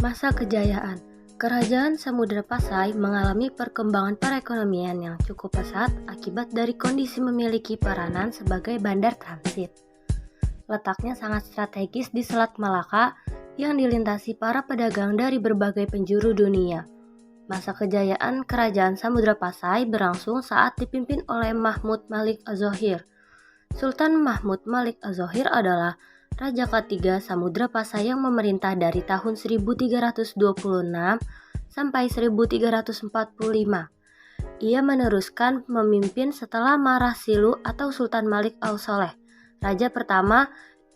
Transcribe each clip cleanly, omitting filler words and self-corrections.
Masa kejayaan, Kerajaan Samudra Pasai mengalami perkembangan perekonomian yang cukup pesat akibat dari kondisi memiliki peranan sebagai bandar transit. Letaknya sangat strategis di Selat Malaka yang dilintasi para pedagang dari berbagai penjuru dunia. Masa kejayaan Kerajaan Samudra Pasai berlangsung saat dipimpin oleh Mahmud Malik Az-Zohir. Sultan Mahmud Malik Az-Zohir adalah Raja ketiga Samudra Pasai yang memerintah dari tahun 1326 sampai 1345. Ia meneruskan memimpin setelah Marah Silu atau Sultan Malik Al-Soleh, Raja pertama,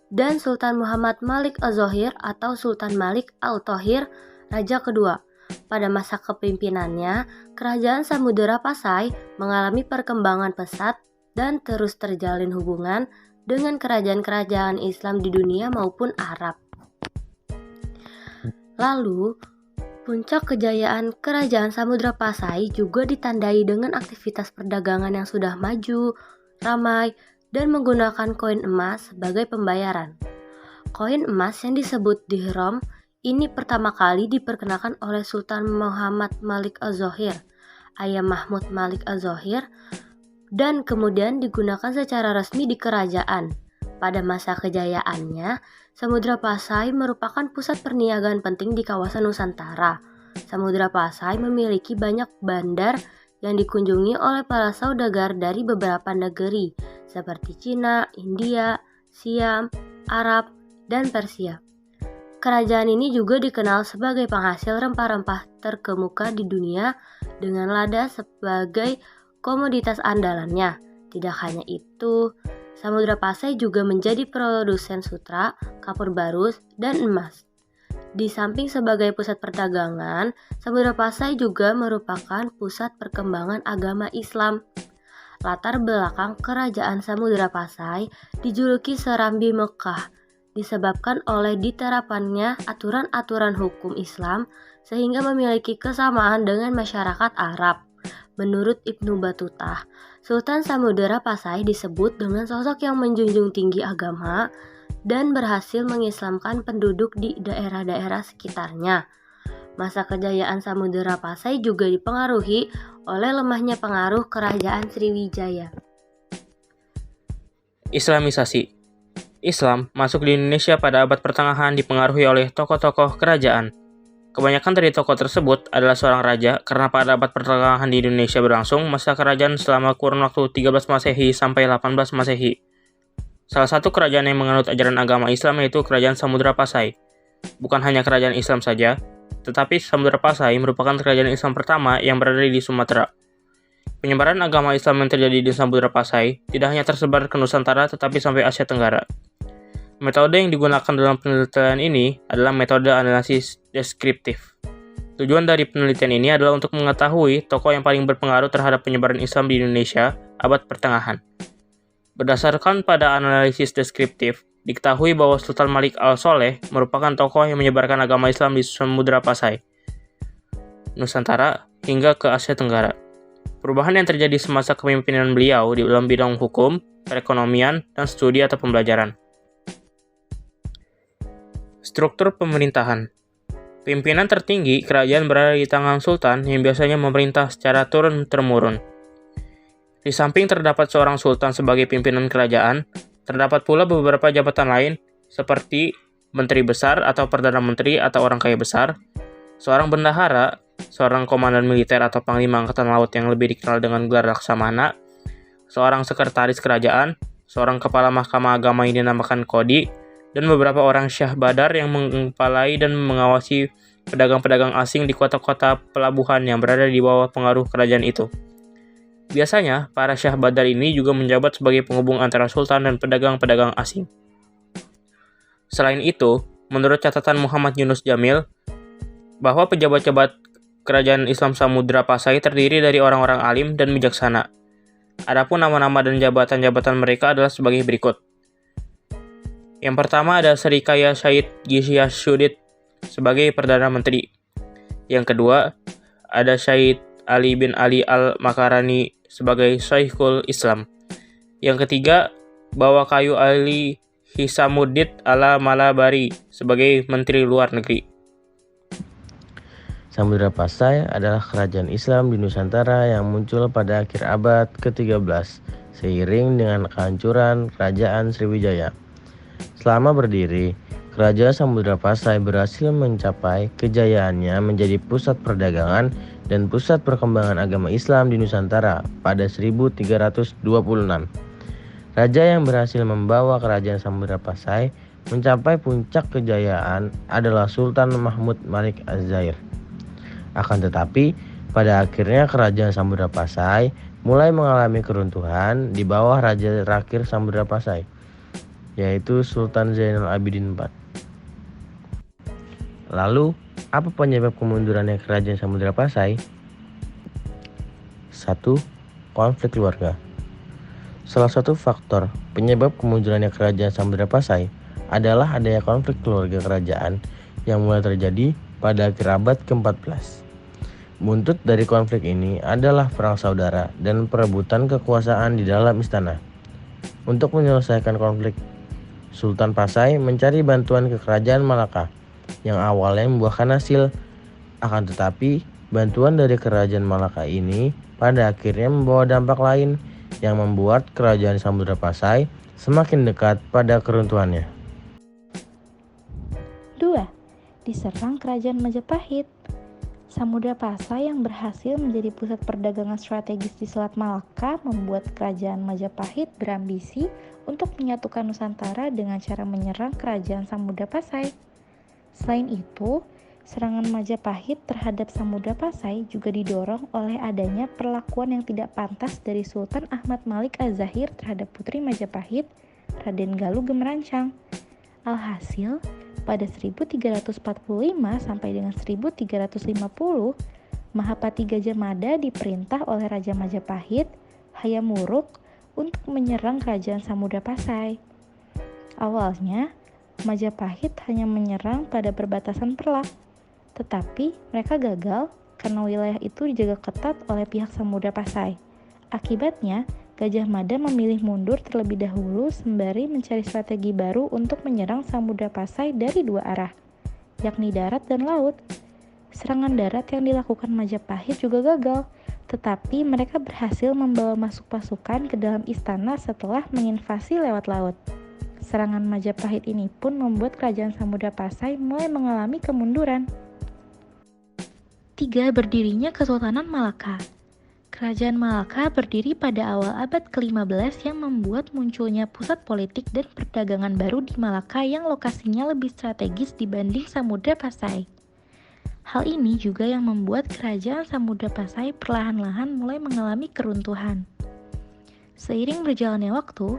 dan Sultan Muhammad Malik Az-Zohir atau Sultan Malik Al-Thohir, Raja kedua. Pada masa kepemimpinannya, Kerajaan Samudra Pasai mengalami perkembangan pesat dan terus terjalin hubungan dengan kerajaan-kerajaan Islam di dunia maupun Arab. Lalu, puncak kejayaan Kerajaan Samudra Pasai juga ditandai dengan aktivitas perdagangan yang sudah maju, ramai, dan menggunakan koin emas sebagai pembayaran. Koin emas yang disebut dirham ini pertama kali diperkenalkan oleh Sultan Muhammad Malik Az-Zohir, ayah Mahmud Malik Az-Zohir, dan kemudian digunakan secara resmi di kerajaan. Pada masa kejayaannya, Samudra Pasai merupakan pusat perniagaan penting di kawasan Nusantara. Samudra Pasai memiliki banyak bandar yang dikunjungi oleh para saudagar dari beberapa negeri seperti Cina, India, Siam, Arab, dan Persia. Kerajaan ini juga dikenal sebagai penghasil rempah-rempah terkemuka di dunia dengan lada sebagai komoditas andalannya. Tidak hanya itu, Samudra Pasai juga menjadi produsen sutra, kapur barus, dan emas. Di samping sebagai pusat perdagangan, Samudra Pasai juga merupakan pusat perkembangan agama Islam. Latar belakang Kerajaan Samudra Pasai dijuluki Serambi Mekah, disebabkan oleh diterapannya aturan-aturan hukum Islam sehingga memiliki kesamaan dengan masyarakat Arab. Menurut Ibnu Battuta, Sultan Samudra Pasai disebut dengan sosok yang menjunjung tinggi agama dan berhasil mengislamkan penduduk di daerah-daerah sekitarnya. Masa kejayaan Samudra Pasai juga dipengaruhi oleh lemahnya pengaruh Kerajaan Sriwijaya. Islamisasi. Islam masuk di Indonesia pada abad pertengahan dipengaruhi oleh tokoh-tokoh kerajaan. Kebanyakan dari tokoh tersebut adalah seorang raja karena pada abad pertengahan di Indonesia berlangsung masa kerajaan selama kurun waktu 13 Masehi sampai 18 Masehi. Salah satu kerajaan yang menganut ajaran agama Islam yaitu Kerajaan Samudra Pasai. Bukan hanya kerajaan Islam saja, tetapi Samudra Pasai merupakan kerajaan Islam pertama yang berada di Sumatera. Penyebaran agama Islam yang terjadi di Samudra Pasai tidak hanya tersebar ke Nusantara tetapi sampai Asia Tenggara. Metode yang digunakan dalam penelitian ini adalah metode analisis deskriptif. Tujuan dari penelitian ini adalah untuk mengetahui tokoh yang paling berpengaruh terhadap penyebaran Islam di Indonesia abad pertengahan. Berdasarkan pada analisis deskriptif, diketahui bahwa Sultan Malik Al-Soleh merupakan tokoh yang menyebarkan agama Islam di Samudra Pasai, Nusantara, hingga ke Asia Tenggara. Perubahan yang terjadi semasa kepemimpinan beliau di dalam bidang hukum, perekonomian, dan studi atau pembelajaran. Struktur pemerintahan. Pimpinan tertinggi kerajaan berada di tangan sultan yang biasanya memerintah secara turun-temurun. Di samping terdapat seorang sultan sebagai pimpinan kerajaan, terdapat pula beberapa jabatan lain seperti menteri besar atau perdana menteri atau orang kaya besar, seorang bendahara, seorang komandan militer atau panglima angkatan laut yang lebih dikenal dengan gelar laksamana, seorang sekretaris kerajaan, seorang kepala mahkamah agama yang dinamakan kodi, dan beberapa orang syah badar yang mengepalai dan mengawasi pedagang-pedagang asing di kota-kota pelabuhan yang berada di bawah pengaruh kerajaan itu. Biasanya, para syah badar ini juga menjabat sebagai penghubung antara sultan dan pedagang-pedagang asing. Selain itu, menurut catatan Muhammad Yunus Jamil, bahwa pejabat-pejabat Kerajaan Islam Samudra Pasai terdiri dari orang-orang alim dan bijaksana. Adapun nama-nama dan jabatan-jabatan mereka adalah sebagai berikut. Yang pertama ada Sri Kaya Syed Ghisyasudit sebagai Perdana Menteri. Yang kedua ada Syed Ali bin Ali Al-Makarani sebagai Syekhul Islam. Yang ketiga Bawakayu Ali Hisamuddin Ala Malabari sebagai Menteri Luar Negeri. Samudra Pasai adalah kerajaan Islam di Nusantara yang muncul pada akhir abad ke-13 seiring dengan kehancuran Kerajaan Sriwijaya. Selama berdiri, Kerajaan Samudra Pasai berhasil mencapai kejayaannya menjadi pusat perdagangan dan pusat perkembangan agama Islam di Nusantara pada 1326. Raja yang berhasil membawa Kerajaan Samudra Pasai mencapai puncak kejayaan adalah Sultan Mahmud Malik Az-Zahir. Akan tetapi, pada akhirnya Kerajaan Samudra Pasai mulai mengalami keruntuhan di bawah Raja terakhir Samudra Pasai, yaitu Sultan Zainal Abidin IV. Lalu, apa penyebab kemundurannya Kerajaan Samudra Pasai? 1. Konflik keluarga. Salah satu faktor penyebab kemundurannya Kerajaan Samudra Pasai adalah adanya konflik keluarga kerajaan yang mulai terjadi pada akhir abad ke-14. Buntut dari konflik ini adalah perang saudara dan perebutan kekuasaan di dalam istana. Untuk menyelesaikan konflik, Sultan Pasai mencari bantuan ke Kerajaan Malaka yang awalnya membuahkan hasil. Akan tetapi, bantuan dari Kerajaan Malaka ini pada akhirnya membawa dampak lain yang membuat Kerajaan Samudra Pasai semakin dekat pada keruntuhannya. 2. Diserang Kerajaan Majapahit. Samudra Pasai yang berhasil menjadi pusat perdagangan strategis di Selat Malaka membuat Kerajaan Majapahit berambisi untuk menyatukan Nusantara dengan cara menyerang Kerajaan Samudra Pasai. Selain itu, serangan Majapahit terhadap Samudra Pasai juga didorong oleh adanya perlakuan yang tidak pantas dari Sultan Ahmad Malik Az-Zahir terhadap putri Majapahit, Raden Galuh Gemerancang. Alhasil, pada 1345 sampai dengan 1350, Mahapati Gajah Mada diperintah oleh Raja Majapahit, Hayam Wuruk, untuk menyerang Kerajaan Samudra Pasai. Awalnya, Majapahit hanya menyerang pada perbatasan Perlak, tetapi mereka gagal karena wilayah itu dijaga ketat oleh pihak Samudra Pasai. Akibatnya, Gajah Mada memilih mundur terlebih dahulu sembari mencari strategi baru untuk menyerang Samudra Pasai dari dua arah, yakni darat dan laut. Serangan darat yang dilakukan Majapahit juga gagal, tetapi mereka berhasil membawa masuk pasukan ke dalam istana setelah menginvasi lewat laut. Serangan Majapahit ini pun membuat Kerajaan Samudra Pasai mulai mengalami kemunduran. 3. Berdirinya Kesultanan Malaka. Kerajaan Malaka berdiri pada awal abad ke-15 yang membuat munculnya pusat politik dan perdagangan baru di Malaka yang lokasinya lebih strategis dibanding Samudra Pasai. Hal ini juga yang membuat Kerajaan Samudra Pasai perlahan-lahan mulai mengalami keruntuhan. Seiring berjalannya waktu,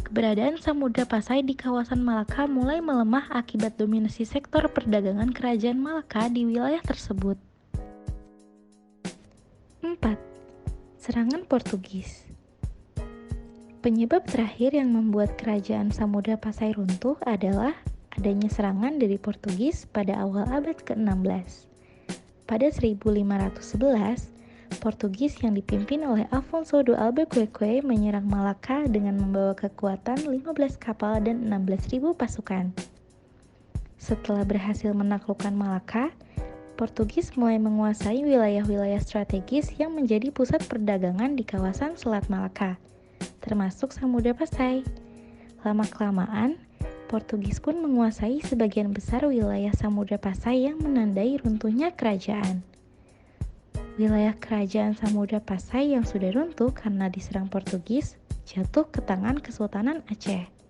keberadaan Samudra Pasai di kawasan Malaka mulai melemah akibat dominasi sektor perdagangan Kerajaan Malaka di wilayah tersebut. 4. Serangan Portugis. Penyebab terakhir yang membuat Kerajaan Samudra Pasai runtuh adalah adanya serangan dari Portugis pada awal abad ke-16. Pada 1511, Portugis yang dipimpin oleh Afonso do Albuquerque menyerang Malaka dengan membawa kekuatan 15 kapal dan 16.000 pasukan. Setelah berhasil menaklukkan Malaka, Portugis mulai menguasai wilayah-wilayah strategis yang menjadi pusat perdagangan di kawasan Selat Malaka, termasuk Samudra Pasai. Lama-kelamaan, Portugis pun menguasai sebagian besar wilayah Samudra Pasai yang menandai runtuhnya kerajaan. Wilayah Kerajaan Samudra Pasai yang sudah runtuh karena diserang Portugis jatuh ke tangan Kesultanan Aceh.